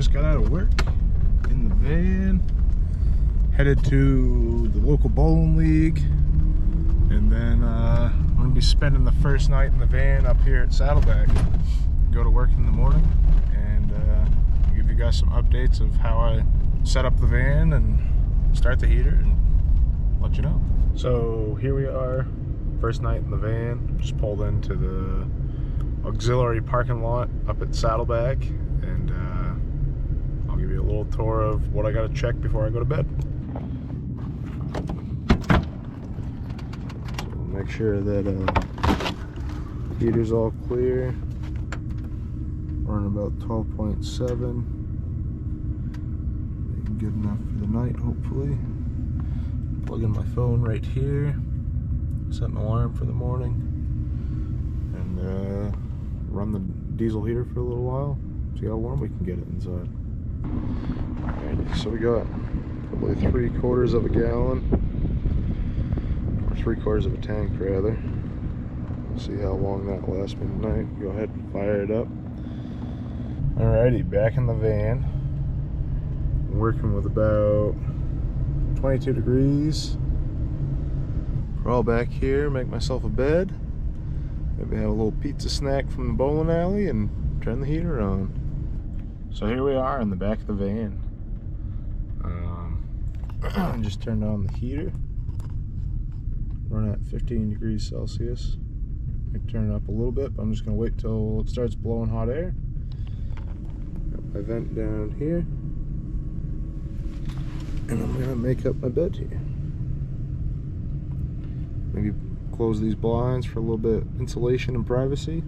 just got out of work in the van, headed to the local bowling league, and then I'm gonna be spending the first night in the van up here at Saddleback. Go to work in the morning and give you guys some updates of how I set up the van and start the heater and let you know. So here we are, first night in the van. Just pulled into the auxiliary parking lot up at Saddleback, and I'll give you a little tour of what I gotta check before I go to bed. So make sure that heater's all clear. Running about 12.7. Good enough for the night, hopefully. Plug in my phone right here. Set an alarm for the morning. And run the diesel heater for a little while. See how warm we can get it inside. Alright, so we got probably 3/4 of a gallon. Or 3/4 of a tank, rather. See how long that lasts me tonight. Go ahead and fire it up. Alrighty, back in the van. Working with about 22 degrees. Crawl back here, make myself a bed. Maybe have a little pizza snack from the bowling alley and turn the heater on. So here we are in the back of the van. Just turned on the heater. Run at 15 degrees Celsius. I turn it up a little bit, but I'm just gonna wait till it starts blowing hot air. Got my vent down here. And I'm gonna make up my bed here. Maybe close these blinds for a little bit of insulation and privacy.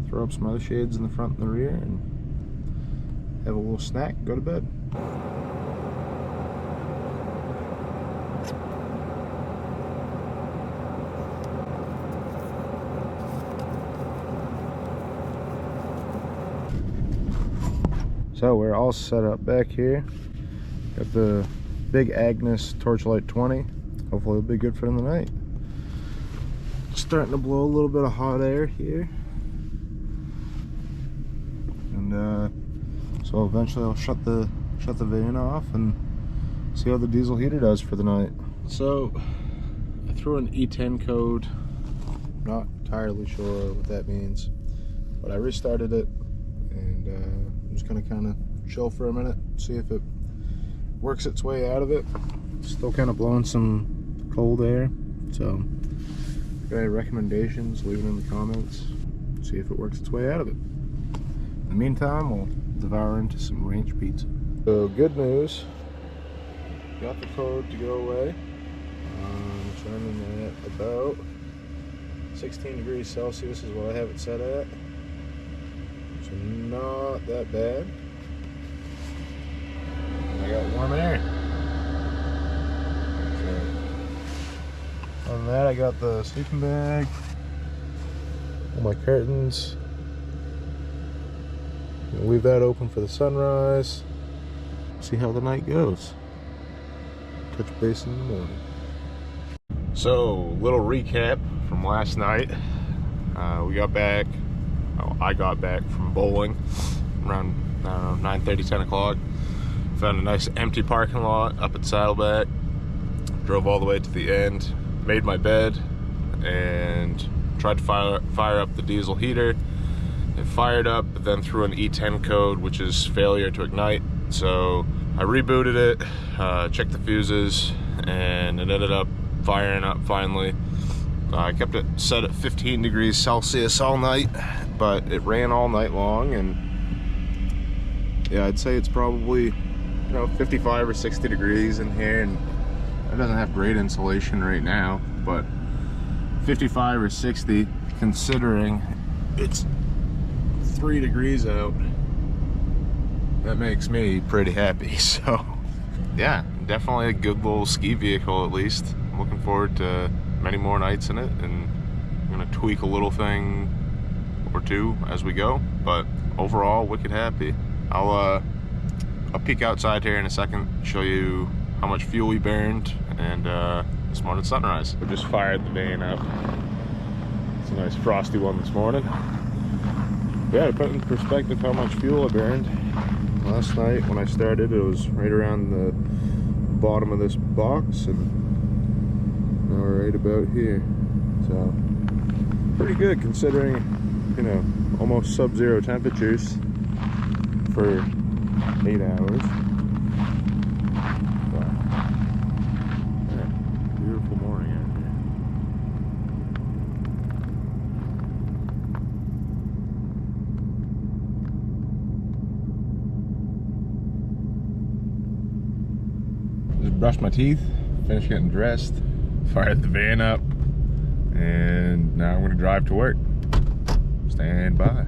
Throw up some other shades in the front and the rear, and have a little snack, go to bed. So we're all set up back here. Got the big Agnes Torchlight 20. Hopefully it'll be good for the night. Starting to blow a little bit of hot air here. And so eventually I'll shut the van off and see how the diesel heater does for the night. So I threw an E10 code. Not entirely sure what that means, but I restarted it, and I'm just gonna kind of chill for a minute, see if it works its way out of it. Still kind of blowing some cold air, so if you got any recommendations, leave it in the comments. See if it works its way out of it. In the meantime, we'll devour into some ranch pizza. So good news, got the code to go away. It's running at about 16 degrees Celsius is what I have it set at, so not that bad. I got warm air. So, other than that, I got the sleeping bag, all my curtains. Leave that open for the sunrise. See how the night goes. Touch base in the morning. So, little recap from last night. We got back. I got back from bowling around, I don't know, 9:30, 10 o'clock. Found a nice empty parking lot up at Saddleback. Drove all the way to the end, made my bed, and tried to fire up the diesel heater. It fired up, but then threw an E10 code, which is failure to ignite. So I rebooted it, checked the fuses, and it ended up firing up finally. I kept it set at 15 degrees Celsius all night, but it ran all night long, and yeah, I'd say it's probably 55 or 60 degrees in here, and it doesn't have great insulation right now, but 55 or 60, considering it's 3 degrees out, that makes me pretty happy. So yeah, definitely a good little ski vehicle. At least I'm looking forward to many more nights in it, and I'm gonna tweak a little thing or two as we go, but overall wicked happy. I'll peek outside here in a second, show you how much fuel we burned, and this morning's sunrise. We just fired the van up. It's a nice frosty one this morning. Yeah, to put in perspective how much fuel I burned, well, Last night when I started, it was right around the bottom of this box, and now we're right about here. So pretty good considering, you know, almost sub-zero temperatures for 8 hours. Wow. Yeah, beautiful morning out here. Just brushed my teeth, finished getting dressed, fired the van up, and now I'm going to drive to work. Stand by.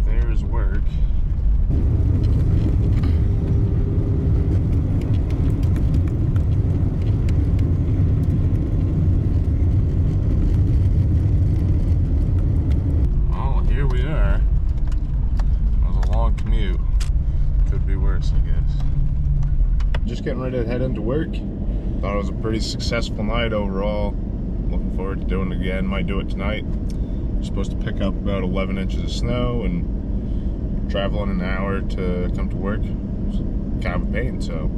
There's work. Oh, here we are. That was a long commute. Could be worse, I guess. Just getting ready to head into work. Thought it was a pretty successful night overall. Looking forward to doing it again. Might do it tonight. We're supposed to pick up about 11 inches of snow and traveling an hour to come to work. It's kind of a pain, so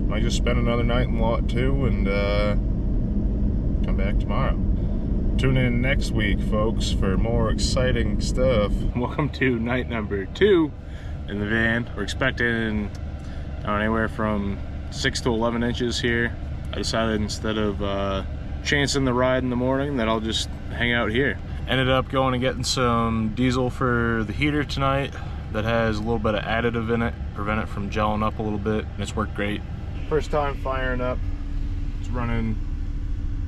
might just spend another night in Lot 2 and come back tomorrow. Tune in next week, folks, for more exciting stuff. Welcome to night number 2 in the van. We're expecting anywhere from 6 to 11 inches here. I decided instead of chancing the ride in the morning that I'll just hang out here. Ended up going and getting some diesel for the heater tonight that has a little bit of additive in it, prevent it from gelling up a little bit, and it's worked great. First time firing up. It's running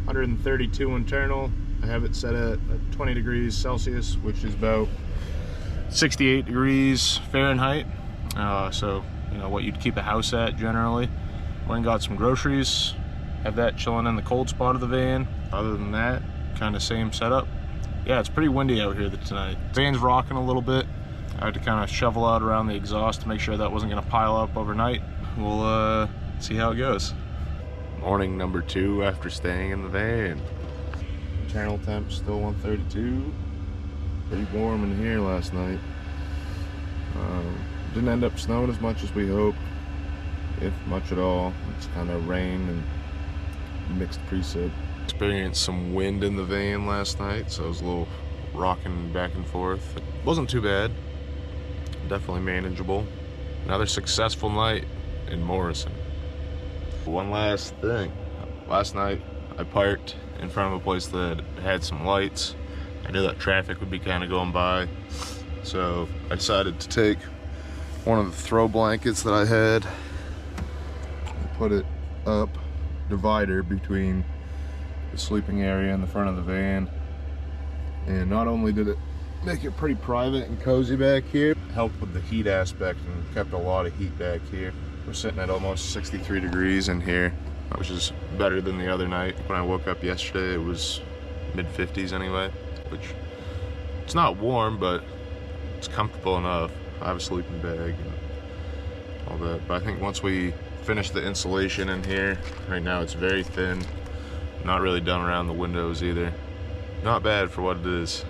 132 internal. I have it set at 20 degrees Celsius, which is about 68 degrees Fahrenheit. So you know what you'd keep a house at generally. Went and got some groceries, have that chilling in the cold spot of the van. Other than that, kind of same setup. Yeah, it's pretty windy out here tonight. Van's rocking a little bit. I had to kind of shovel out around the exhaust to make sure that wasn't going to pile up overnight. We'll see how it goes. Morning number 2 after staying in the van. Internal temp still 132. Pretty warm in here last night. Didn't end up snowing as much as we hoped, if much at all. It's kind of rain and mixed precip. Experienced some wind in the van last night, so it was a little rocking back and forth. It wasn't too bad, definitely manageable. Another successful night in Morrison. One last thing. Last night I parked in front of a place that had some lights. I knew that traffic would be kind of going by, so I decided to take one of the throw blankets that I had and put it up divider between the sleeping area and the front of the van. And not only did it make it pretty private and cozy back here, it helped with the heat aspect and kept a lot of heat back here. We're sitting at almost 63 degrees in here, which is better than the other night. When I woke up yesterday, it was mid-50s anyway, which it's not warm, but it's comfortable enough. I have a sleeping bag and all that, but I think once we finish the insulation in here, right now it's very thin, not really done around the windows either. Not bad for what it is.